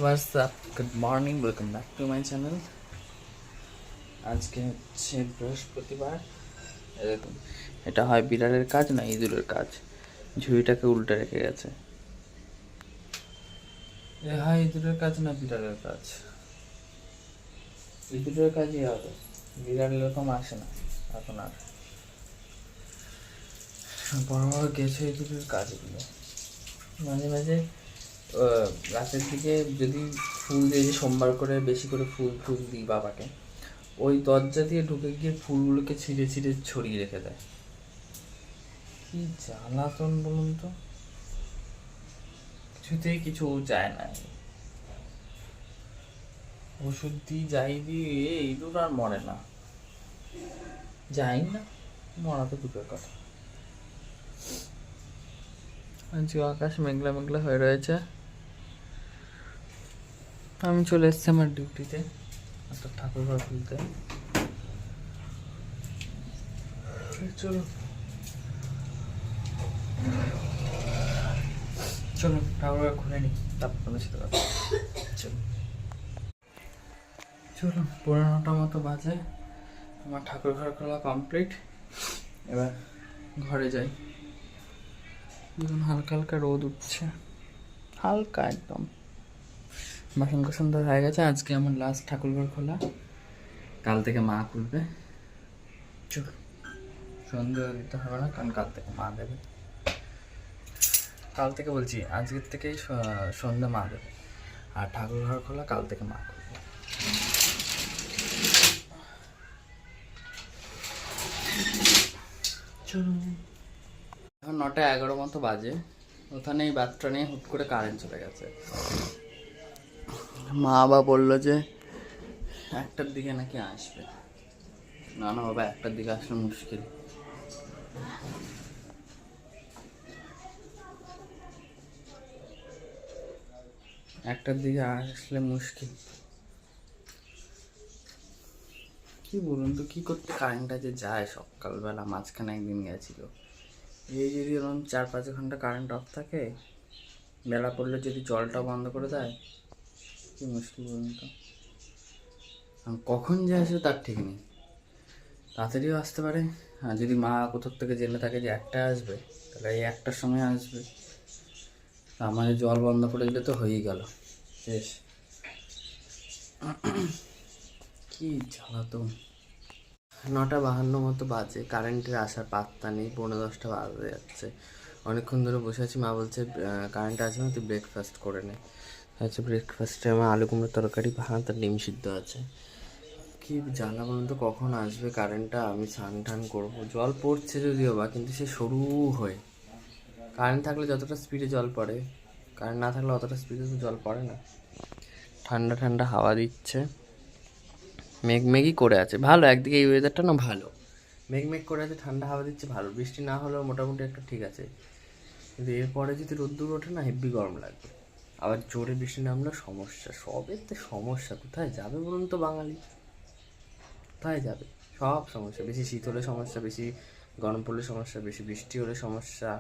What's up? Good morning. Welcome back to my channel. আজকে হচ্ছে বৃহস্পতিবার। এরকম এটা হয় বিড়ালের কাজ না ইঁদুরের কাজ। ঝুড়িটাকে উল্টে রেখে গেছে। এ হয় ইঁদুরের কাজ না বিড়ালের কাজ? ইঁদুরের কাজই হবে, বিড়াল এরকম আসে না এখন আর। বড় বড় গেছে ইঁদুরের কাজগুলো। মাঝে মাঝে রাতের দিকে যদি ফুল দিয়ে সোমবার করে বেশি করে ফুল ফুল দিই বাবাকে, ওই দরজা দিয়ে ঢুকে গিয়ে ফুলগুলোকে ছিঁড়ে ছিঁড়ে ছড়িয়ে রেখে দেয়। কি জ্বালাতন বলুন তো, কিছুতেই কিছু যায় না। ওষুধ দিই যাই দিই ইঁদুর আর মরে না, যাই না, মরা তো দূরের কথা। আজকে আকাশ মেঘলা মেঘলা হয়ে রয়েছে। আমি চলে এসেছি আমার ডিউটিতে, একটা ঠাকুর ঘর খুলতে। চলো চলো ঠাকুর ঘর খুলে নি, তারপর সাথে কথা। চলো চলো 9:30 মতো বাজে, আমার ঠাকুর ঘর খোলা কমপ্লিট। এবার ঘরে যাই। এখন হালকা হালকা রোদ উঠছে, হালকা একদম। বাসন কোসন ধর হয়ে গেছে। আজকে আমার লাস্ট ঠাকুর ঘর খোলা, কাল থেকে মা খুলবে। চল, সন্ধ্যে দিতে হবে না, কারণ কাল থেকে মা দেবে। কাল থেকে বলছি, আজকের থেকেই সন্ধ্যে মা দেবে, আর ঠাকুর ঘর খোলা কাল থেকে মা খুলবে। চলো, এখন 9:11 মতো বাজে। ওখানে এই বাচ্চা নিয়ে হুট করে কারেন্ট চলে গেছে। মা আবার বললো যে 1টার দিকে নাকি আসবে। না না বাবা, 1টার দিকে আসলে মুশকিল। একটার দিকে আসলে মুশকিল। কি বলুন তো, কি করতে কারেন্টটা যে যায় সকালবেলা। মাঝখানে একদিন গেছিল, এই যদি এরকম 4-5 ঘন্টা কারেন্ট অফ থাকে, বেলা পড়লে যদি জলটা বন্ধ করে দেয়, কি মুশকিল বলুন তো। কখন যে আসবে তার ঠিক নেই, তাড়াতাড়িও আসতে পারে। আর যদি মা কোথাও থেকে জেনে থাকে যে 1টায় আসবে, তাহলে এই 1টার সময় আসবে। আমাদের জল বন্ধ করে দিলে তো হয়েই গেল, শেষ। কি জ্বালাতন। 9:52 মতো বাজে, কারেন্টের আসার পাত্তা নেই। 9:45 বাজে যাচ্ছে। অনেকক্ষণ ধরে বসে আছি, মা বলছে কারেন্ট আসবে না, তুই ব্রেকফাস্ট করে নে। আচ্ছা, ব্রেকফাস্টে আমার আলু কুমড়োর তরকারি, ভাত আর ডিম সিদ্ধ আছে। কি জ্বালা বলুন তো, কখন আসবে কারেন্টটা। আমি স্নান টান করবো, জল পড়ছে যদিও বা, কিন্তু সে সরু হয়ে। কারেন্ট থাকলে যতটা স্পিডে জল পড়ে, কারেন্ট না থাকলে অতটা স্পিডে তো জল পড়ে না। ঠান্ডা ঠান্ডা হাওয়া দিচ্ছে, মেঘমেঘই করে আছে। ভালো, একদিকে এই ওয়েদারটা না ভালো, মেঘমেঘ করে আছে, ঠান্ডা হাওয়া দিচ্ছে, ভালো। বৃষ্টি না হলেও মোটামুটি একটা ঠিক আছে। কিন্তু এরপরে যদি রোদ্দুর ওঠে না, হেব্বি গরম লাগবে। আবার জোরে বৃষ্টি নামলে সমস্যা, সবের তো সমস্যা। কোথায় যাবে বলুন তো বাঙালি, কোথায় যাবে? সব সমস্যা, বেশি শীত হলে সমস্যা, বেশি গরম পড়লে সমস্যা, বেশি বৃষ্টি হলে সমস্যা।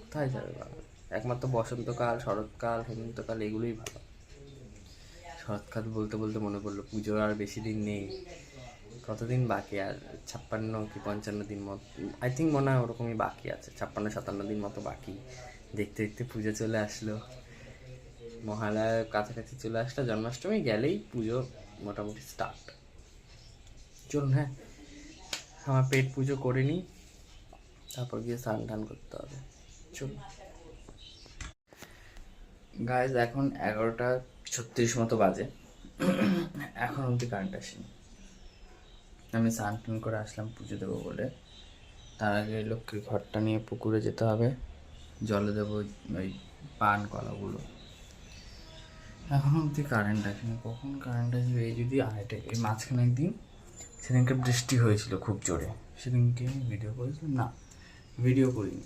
কোথায় যাবে বাঙালি? একমাত্র বসন্তকাল, শরৎকাল, হেমন্তকাল এগুলোই ভালো। শরৎকাল বলতে বলতে মনে পড়লো, পুজোর আর বেশি দিন নেই। কতদিন বাকি? আর 56 কি 55 দিন মতো, আই থিঙ্ক মনে হয় ওরকমই বাকি আছে। 56-57 দিন মতো বাকি। দেখতে দেখতে পুজো চলে আসলো, মহালয়ার কাছাকাছি চলে আসলো, জন্মাষ্টমী গেলেই পুজো মোটামুটি স্টার্ট। চলুন, হ্যাঁ, আমার পেট পুজো করে নিই, তারপর গিয়ে স্নান টান করতে হবে। চলুন গাইজ, এখন 11:36 মতো বাজে, এখন অবধি কারেন্ট আসেনি। আমি স্নান টান করে আসলাম পুজো দেবো বলে। তার আগে লক্ষ্মীর ঘরটা নিয়ে পুকুরে যেতে হবে, জলে দেবো ওই পান কলাগুলো। এখন অবধি কারেন্ট আসেনি, কখন কারেন্ট আসবে? এই যদি এই মাঝখানে একদিন, সেদিনকে বৃষ্টি হয়েছিল খুব জোরে, সেদিনকে আমি ভিডিও করেছিলাম না, ভিডিও করিনি।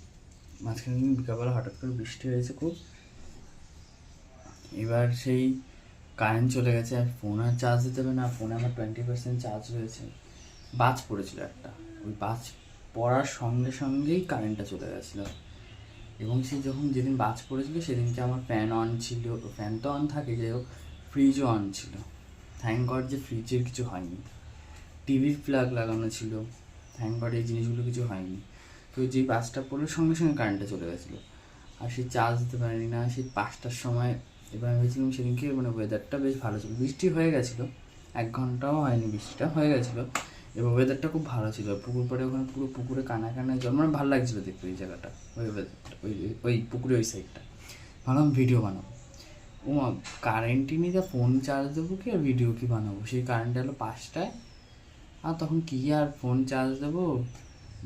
মাঝখানে দিন বিকালবেলা হঠাৎ করে বৃষ্টি হয়েছে খুব। এবার সেই কারেন্ট চলে গেছে, আর ফোন আর চার্জ দিতে হবে না। ফোনে আমার 20% চার্জ রয়েছে। বাজ পড়েছিল একটা, ওই বাজ পড়ার সঙ্গে সঙ্গেই কারেন্টটা চলে গেছিলো। এবং সে যখন যেদিন বাজ পড়েছিল সেদিনকে আমার ফ্যান অন ছিল, ফ্যান তো অন থাকে, যাই হোক ফ্রিজও অন ছিল। থ্যাংক গড যে ফ্রিজের কিছু হয়নি। টিভির প্লাগ লাগানো ছিল, থ্যাংক গড এই জিনিসগুলো কিছু হয়নি। তো যেই বাসটা পড়লো সঙ্গে সঙ্গে কারেন্টটা চলে গেছিলো, আর সেই চার্জ দিতে পারিনি না সেই 5টার সময়। এবার আমি ভেবেছিলাম সেদিনকে মানে ওয়েদারটা বেশ ভালো ছিল, বৃষ্টি হয়ে গেছিলো, 1 ঘন্টাও হয়নি বৃষ্টিটা হয়ে গেছিলো, এবং ওয়েদারটা খুব ভালো ছিল। পুকুর পাড়ে ওখানে পুরো পুকুরে কানা কানা জল, মানে ভালো লাগছিলো দেখতে ওই জায়গাটা, ওই ওয়েদারটা, ওই পুকুরে ওই সাইডটা। ভাবলাম ভিডিও বানাবো। ও কারেন্টই নেই, যা ফোন চার্জ দেবো কি আর ভিডিও কি বানাবো। সেই কারেন্ট এলো 5টায়, আর তখন কী আর ফোন চার্জ দেবো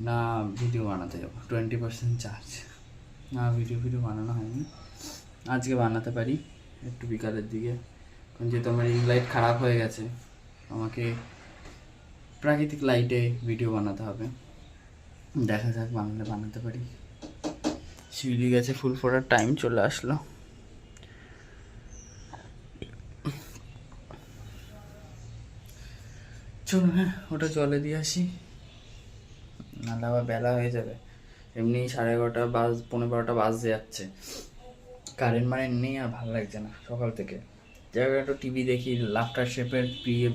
না ভিডিও বানাতে যাবো, 20% চার্জ, না ভিডিও বানানো হয়নি। আজকে বানাতে পারি একটু বিকালের দিকে, কারণ যেহেতু আমার রিং লাইট খারাপ হয়ে গেছে, আমাকে প্রাকৃতিক লাইটে ভিডিও বানাতে হবে। দেখা যাক বানাতে পারি। শিউলি গেছে ফুল ফোটার টাইম চলে আসলো। চলো হ্যাঁ ওটা জলে দিয়ে আসি, নাহলে আবার বেলা হয়ে যাবে। এমনি 11:30 11:15 বাজতে যাচ্ছে, কারেন্ট নেই, আর ভালো লাগছে না সকাল থেকে। যাই একটু টিভি দেখি, লাফটার শেপের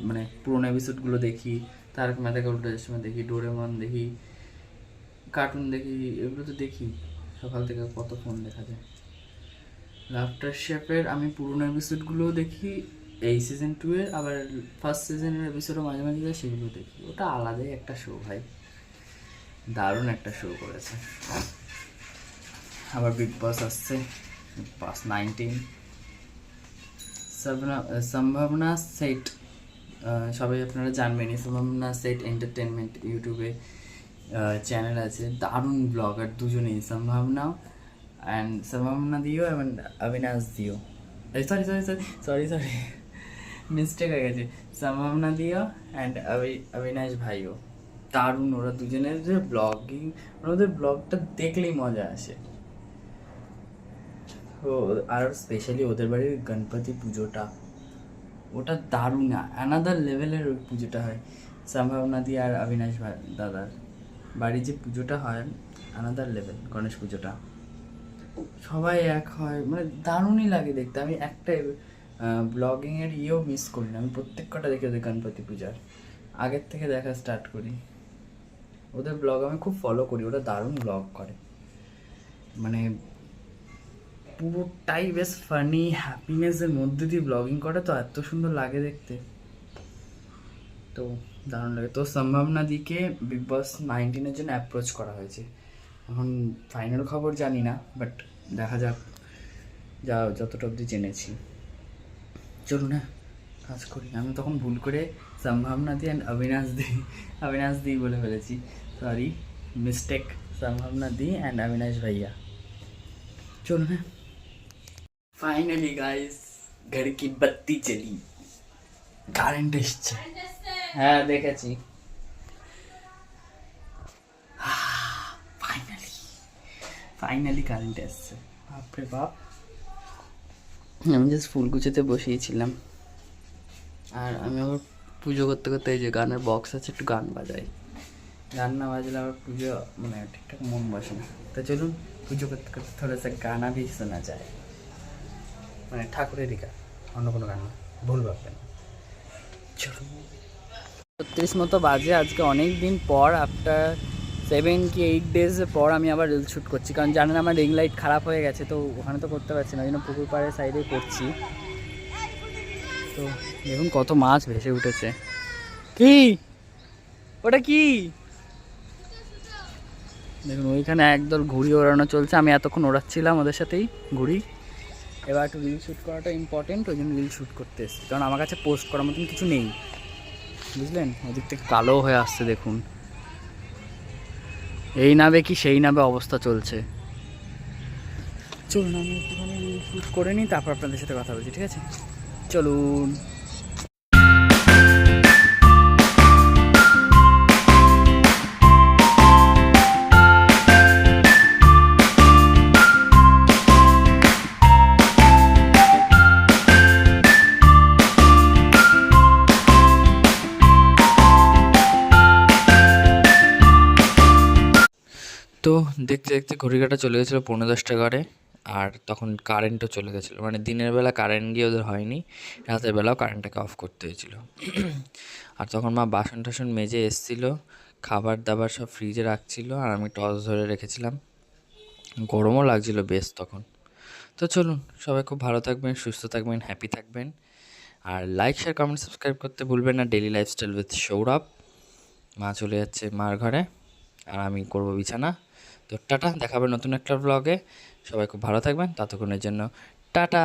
মানে পুরোনো এপিসোডগুলো দেখি, তারক মেহতা কা উল্টা চশমা দেখি, ডোরেমন দেখি, কার্টুন দেখি, এগুলো তো দেখি। সকাল থেকে কত ফোন দেখা যায়। লাফটার শেপের আমি পুরোনো এপিসোডগুলোও দেখি, এই সিজন 2 এর, আবার ফার্স্ট সিজনের এপিসোডও মাঝে মাঝে যায়, সেগুলো দেখি। ওটা আলাদাই একটা শো ভাই, দারুণ একটা শো করেছে। আবার বিগ বস আসছে, বস 19, সম্ভাবনা সেট, সবাই আপনারা জানবেনই। সম্ভাবনা সেট এন্টারটেনমেন্ট ইউটিউবে চ্যানেল আছে, দারুণ ব্লগার দুজনেই, সম্ভাবনা অ্যান্ড সম্ভাবনা দিও এবং অবিনাশ দিও, সরি মিস্টেক হয়ে গেছে, সম্ভাবনা দিও অ্যান্ড অবিনাশ ভাইও। দারুণ ওরা দুজনের যে ব্লগিং, ওদের ব্লগটা দেখলেই মজা আসে। তো আর স্পেশালি ওদের বাড়ির গণপতি পুজোটা, ওটা দারুণ, অ্যানাদার লেভেলের ওই পুজোটা হয়। সম্ভাবনা দিয়ে আর অবিনাশ ভাই দাদার বাড়ির যে পুজোটা হয়, অ্যানাদার লেভেল গণেশ পুজোটা, সবাই এক হয়, মানে দারুণই লাগে দেখতে। আমি একটা ব্লগিংয়ের ইয়েও মিস করি না, আমি প্রত্যেক কটা দেখি ওদের গণপতি পূজার, আগের থেকে দেখা স্টার্ট করি। ওদের ব্লগ আমি খুব ফলো করি, ওরা দারুণ ব্লগ করে, মানে পুরোটাই বেশ ফানি হ্যাপিনেসের মধ্যে দিয়ে ব্লগিং করে, তো এত সুন্দর লাগে দেখতে, তো দারুণ লাগে। তো সম্ভাবনা দিকে বিগ বস 19-এর জন্য অ্যাপ্রোচ করা হয়েছে, এখন ফাইনাল খবর জানি না, বাট দেখা যাক, যতটা অবধি জেনেছি। চলুন না কাজ করি। আমি তখন ভুল করে সম্ভাবনা দি অ্যান্ড অবিনাশ দি বলে ফেলেছি, সরি মিস্টেক, সম্ভাবনা দি অ্যান্ড অবিনাশ ভাইয়া। চলুন হ্যাঁ, ফাইনালি গাইস ঘর কি বাত্তি চলি, কারেন্ট এসছে। হ্যাঁ দেখেছি, ফাইনালি কারেন্ট এসছে, বাপরে বাপ। আমি জাস্ট ফুল গুছোতে বসিয়েছিলাম, আর আমি আবার পুজো করতে করতে এই যে গানের বক্স আছে, একটু গান বাজাই, গান না বাজলে আবার পুজো মানে ঠিকঠাক মন বসে না। তো চলুন পুজো করতে করতে থোড়া সা গানা ভি শোনা যায়, মানে ঠাকুরেরই গান, অন্য কোনো গান না, ভুল ভাববেন। চলুন 36 মতো বাজে, আজকে অনেক দিন পর, আফটার 7 কি 8 ডেজ পর আমি আবার রিল শ্যুট করছি, কারণ জানেন আমার রিং লাইট খারাপ হয়ে গেছে, তো ওখানে তো করতে পারছি না, ওই জন্য পুকুর পাড়ের সাইডেই করছি। তো দেখুন কত মাছ ভেসে উঠেছে। কি ওটা কি দেখুন, ওইখানে একদল ঘুড়ি ওড়ানো চলছে, আমি এতক্ষণ ওড়াচ্ছিলাম ওদের সাথেই ঘুড়ি। এবার একটু রিল শ্যুট করাটা ইম্পর্টেন্ট, ওই জন্য রিল শ্যুট করতে এসেছি, কারণ আমার কাছে পোস্ট করার মতন কিছু নেই, বুঝলেন। ওদিক থেকে কালো হয়ে আসছে দেখুন, এই নাবে কি সেই নাবে অবস্থা চলছে। চলুন আমি একটুখানি রিল শ্যুট করে নিই, তারপর আপনাদের সাথে কথা বলছি, ঠিক আছে? চলুন। তো দেখতে দেখতে ঘড়ি কাঁটা চলে গেছিলো 10:45 ঘরে, আর তখন কারেন্টও চলে গেছিলো, মানে দিনের বেলা কারেন্ট গিয়ে ওদের হয়নি, রাতের বেলাও কারেন্টটাকে অফ করতে হয়েছিল। আর তখন মা বাসন টাসন মেজে এসেছিলো, খাবার দাবার সব ফ্রিজে রাখছিল, আর আমি টর্চ ধরে রেখেছিলাম। গরমও লাগছিল বেশ তখন। তো চলুন, সবাই খুব ভালো থাকবেন, সুস্থ থাকবেন, হ্যাপি থাকবেন, আর লাইক শেয়ার কমেন্ট সাবস্ক্রাইব করতে ভুলবেন না। Daily lifestyle with Sourav. মা চলে যাচ্ছে মার ঘরে, আর আমি করব বিছানা। তো টাটা, দেখাবে নতুন একটা ব্লগে। সবাই খুব ভালো থাকবেন, ততক্ষণের জন্য টাটা।